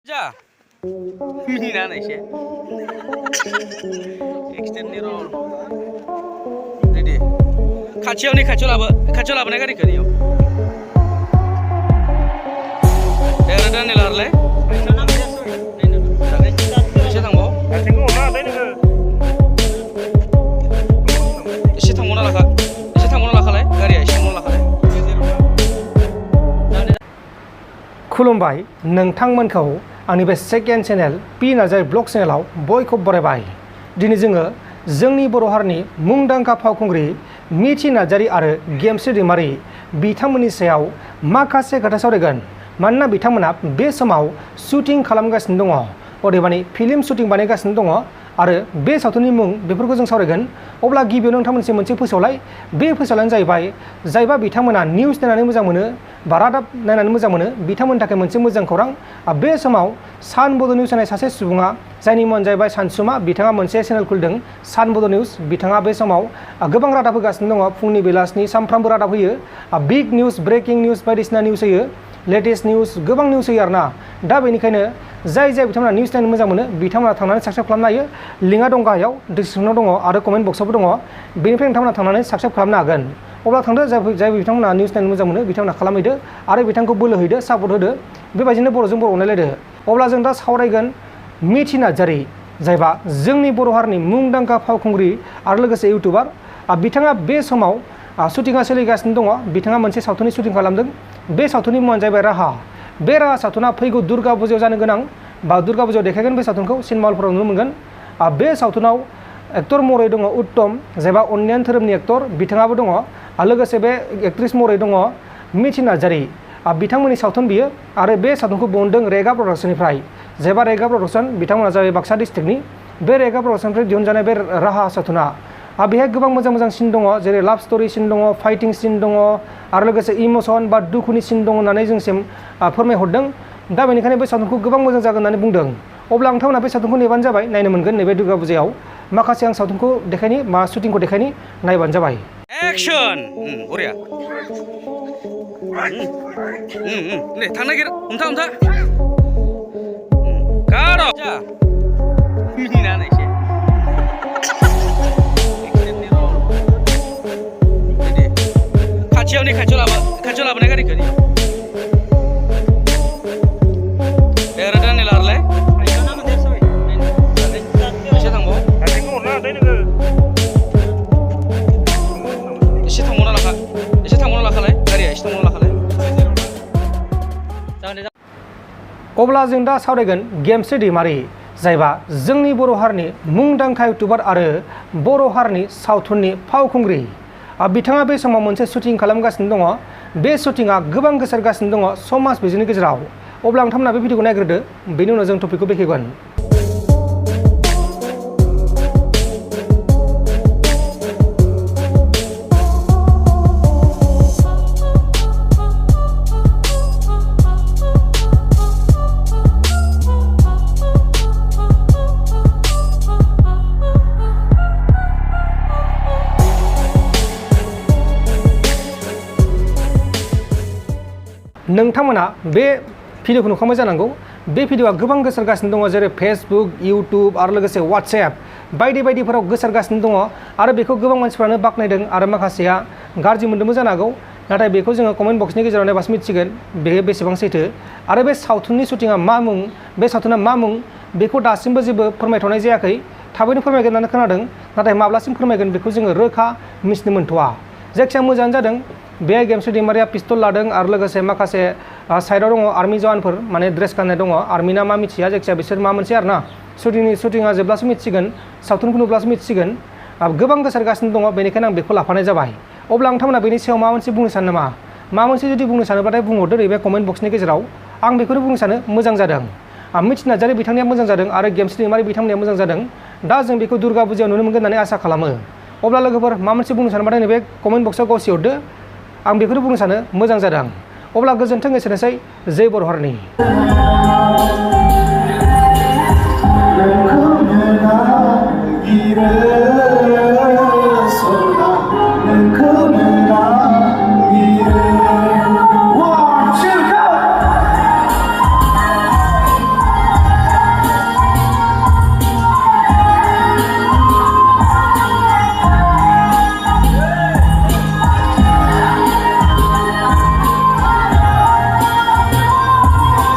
जा मिनिना एसे एक्सटेन्डनि रल रेडि खाथियाव लाबोनाय गारिखौ नियाव देरा दानि लारलाय एसे थांबाव एसे थांबावना लाखालाय गारिया एसे थांबावना लाखालाय खुलुमबाय नोंथांमोनखौ आंनि बे सेकेन्ड चेनेल पि नार्जारि ब्लग चेनेलाव बयखौबो बरायबाय। दिनै जोङो जोंनि बर' हारिनि मुंदांखा फावखुंग्रि मिथि नार्जारि आरो गेमस्रि दैमारि बिथांमोननि सायाव माखासे खोथा सावरायगोन। मानोना बिथांमोना बे समाव शुटिं खालामगासिनो दङ, अदेबानि फिल्म शुटिं बानायगासिनो दङ आरो बे सावथुननि मुं बेफोरखौ जों सावरायगोन। अब्ला गिबियावनो नोंथांमोनसे मोनसे फोसावलाय, बे फोसावलायानो जाहैबाय जायबा बिथांमोना निउस नायनानै मोजां मोनो बा रादाब नायनानै मोजां मोनो बिथांमोननि थाखाय मोनसे मोजां खौरां। बे समाव सान बड' निउस होनाय सासे सुबुङा जायनि मुङानो जाहैबाय सानसुमा, बिथाङा मोनसे चेनेल खुलिदों सान बड' निउस। बिथाङा बे समाव गोबां रादाब होगासिनो दङ, फुंनि बेलासिनि सानफ्रामबो रादाब होयो, बिग निउस ब्रेकिं निउस बायदिसिना निउस होयो, लेटेस्ट निउस गोबां निउस होयो आरोना। दा बेनिखायनो जाय बिथांमोना निउस नायनो मोजां मोनो बिथांमोना थांनानै साबस्क्राइब खालामनो हायो। लिंकआ दं गाहायाव, डिसक्रिपसनाव दङ आरो कमेन्ट बक्सआवबो दङ, बेनिफ्राय नोंथांमोना थांनानै साबस्क्राइब खालामनो हागोन। अब्ला थांदो जाय बिथांमोना निउस नायनो मोजां मोनो बिथांमोना खालामहैदो आरो बिथांखौ बोलो हैदो, सापर्ट होदो, बेबायदिनो बर'जों बर' अनलायलायदो। अब्ला जों दा सावरायगोन मिथि नार्जारि, जायबा जोंनि बर' हारिनि मुंदांखा फावखुंग्रि आरो लोगोसे इउटुबार। बिथाङा बे समाव शुटिंआ सोलिगासिनो दङ। बिथाङा मोनसे सावथुननि शुटिं खालामदों, बे सावथुननि मुङानो जाहैबाय राहा। बे राहा सावथुना फैगौ दुर्गा फुजायाव जानो गोनां बा दुर्गा फुजायाव देखायगोन। बे सावथुनखौ सिनेमा हलफोराव नुनो मोनगोन। बे सावथुनाव एक्टर महरै दङ उत्तम, जायबा अन्यान धोरोमनि एक्टर बिथाङाबो दङ, आरो लोगोसे बे एक्ट्रिस महरै दङ मिथि नार्जारि। बिथांमोननि सावथुन बियो आरो बे सावथुनखौ बहनदों रेगा प्रडाक्सननिफ्राय, जायबा रेगा प्रडाक्सन बिथांमोना जाबाय बाक्सा डिस्ट्रिक्टनि। बे रेगा प्रडाक्सननिफ्राय दिहुनजानाय बे राहा सावथुना बेहाय गोबां मोजां सिन दङ, जेरै लाभ स्ट'रि सिन दङ, फाइटिं सिन दङ आरो लोगोसे इमोसन बा दुखुनि सिन दङ होननानै जोंसिम फोरमायहरदों। दा बेनिखायनो बे सावथुनखौ गोबां मोजां जागोन होननानै बुंदों। अब्ला नोंथांमोना बे सावथुनखौ नेबानो जाबाय, नायनो मोनगोन नैबे दुर्गा फुजायाव। माखासे आं सावथुनखौ देखायनि मा शुटिंखौ देखायनि, नायबानो जाबाय। एक्शन बरिया दे थांनो नागिर हमथा गार' जा मिनिना एसे एक्सटेन्डनि रल रेडि खाथियाव लाबोनाय गारिखौ नियाव देरा दानि लारलाय एसे थांबाव एसे थांबावना लाखालाय गारिया एसे थांबावना लाखालाय। अब्ला जों दा सावरायगोन गेमस्रि दैमारि, जायबा जोंनि बर' हारिनि मुंदांखा इउटुबार आरो बर' हारिनि सावथुननि फावखुंग्रि। बिथाङा बे समाव मोनसे शुटिं खालामगासिनो दङ। बे शुटिंआ गोबां गोसारगासिनो दङ समाज बिजोंनि गेजेराव। अब्ला नोंथांमोना बे भिडिअखौ नायग्रोदो, बेनि उनाव जों टपिकखौ बेखेवगोन। नोंथांमोना बे भिडिअखौ नुखांबाय जानांगौ। बे भिडिअआ गोबां गोसारगासिनो दङ, जेरै फेसबुक, इउटुब आरो लोगोसे वाट्सएप बायदिफोराव गोसारगासिनो दङ आरो बेखौ गोबां मानसिफ्रानो बाख्नायदों आरो माखासेया गाज्रि मोन्दोंबो जानो हागौ। नाथाय बेखौ जोङो कमेन्ट बक्सनि गेजेराव नायबासो मिथिगोन बे बेसेबां सैथो। आरो बे सावथुननि शुटिंआ मा मुं, बे सावथुना मा मुं बेखौ दासिमबो जेबो फोरमायथ'नाय जायाखै। थाबैनो फोरमायगोन होननानै खोनादों, नाथाय माब्लासिम फोरमायगोन बेखौ जोङो रोखा मिथिनो मोनथ'वा। जायखिजाया मोजाङानो जादों। बे गेमस्रि दैमारिया पिस्तल लादों आरो लोगोसे माखासे साइडआव दङ आर्मि जवानफोर, माने ड्रेस गाननाय दङ। आर्मि ना मा मिथिया, जायखिजाया बिसोर मा मोनसे आरोना। शुटिंआ जोब्लासो मिथिसिगोन, सावथुनखौ नुब्लासो मिथिसिगोन। गोबां गोसारगासिनो दङ, बेनिखायनो आं बेखौ लाफानाय जाबाय। अब्ला नोंथांमोना बेनि सायाव माबा मोनसे बुंनो सानो नामा? माबा मोनसे जुदि बुंनो सानोब्लाथाय बुंहरदो नैबे कमेन्ट बक्सनि गेजेराव। आं बेखौनो बुंनो सानो मोजां जादों। मिथि नार्जारि बिथांनिया मोजां जादों आरो गेमस्रि दैमारि बिथांमोननिया मोजां जादों। दा जों बेखौ दुर्गा फुजायाव नुनो मोनगोन होननानै आसा खालामो। अब्ला लोगोफोर माबा मोनसे बुंनो सानोब्लाथाय नैबे कमेन्ट बक्सआव गावसि हरदो। आं बेखौनो बुंनो सानो मोजां जादों। अब्ला गोजोन्थों, एसेनोसै। जय बर' हारिनि।